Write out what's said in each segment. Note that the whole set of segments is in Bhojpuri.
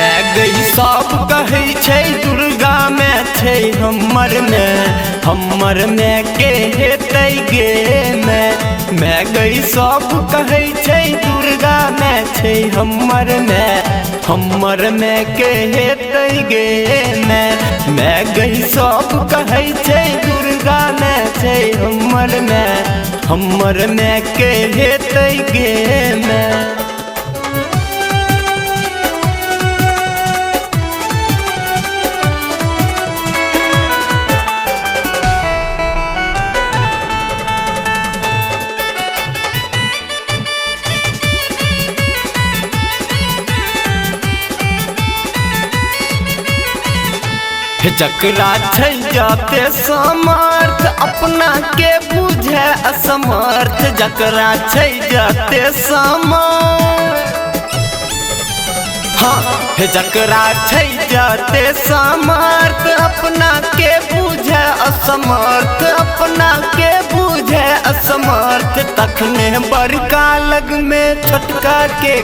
मैं गई सब कहै छै दुर्गा में छै हमर में के हेतै गे मैं गई सब कहै छै दुर्गा में छै हमर में के हेतै गे मैं गई सब कहै छै दुर्गा में छै हमर में के हेतै गे जकरा छै जाते समर्थ अपना के बुझे असमर्थ जकरा छै जाते समर्थ हाँ जकरा छै जाते समर्थ अपना के बुझे असमर्थ अपना के बुझे असमर्थ तखने बड़का लग में छोटका के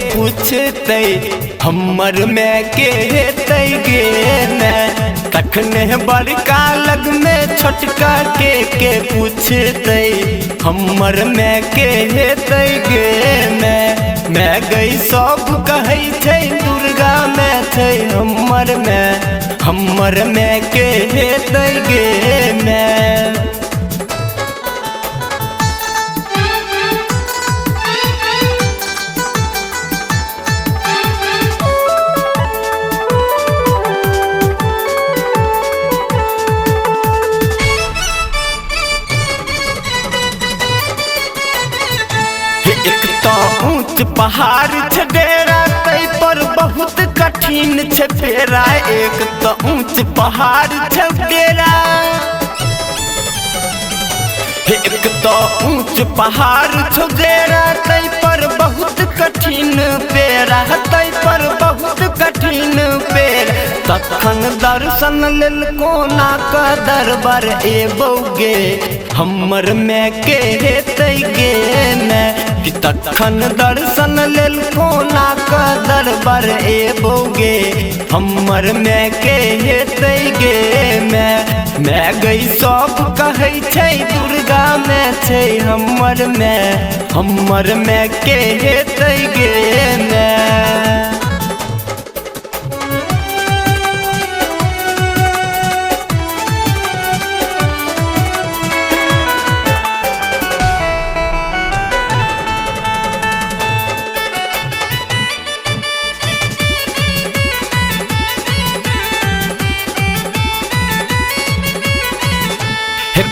पूछते हमर में के हेतै गे तखने बड़का लग में छोटका के पूछते हमर में के हेतै गे मैं गई सब कहै छै दुर्गा में छै हमर में के हेतै गे एक तो ऊंच पहाड़ छै डेरा तै पर बहुत कठिन छै फेरा एक तो ऊंच पहाड़ छै डेरा एक तो ऊंच पहाड़ छै डेरा तै पर बहुत कठिन पेरा तै पर बहुत कठिन पेड़ तखन दर्शन लेल कोना का दरबार एबौ गे हमर में के हेतै गे तखन दर्शन लेल कोना का दरबार एबौ गे हमर में के हेतै गे मैं गई सब कहै छै दुर्गा में छै हमर में के हेतै गे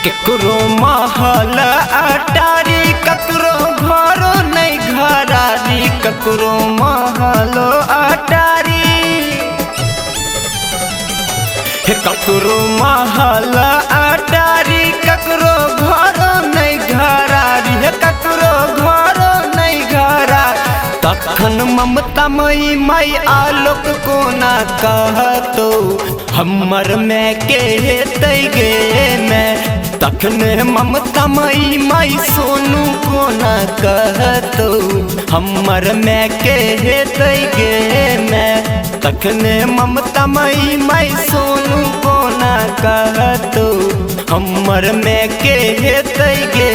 केकरो महल अटारी ककरो घरो नहीं घरारी ककरो महल अटारी ककरो महल अटारी ककरो घरो नहीं घरारी ककरो घरो नहीं घरारी तखन ममता मई माई आलोक कोना कहतो हमर में के हेतै गे तखने ममता मई माई सोनू कोना कहतो हमर में के हेतै गे तखने ममता मई माई सोनू कोना कहतो हमर में के हेतै गे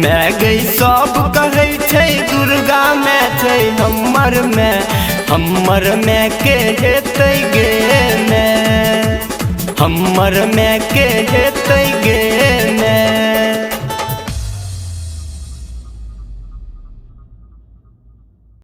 मैं गई सब कहै छै दुर्गा में छै हमर में के हेतै गे हमर में के हेतै गे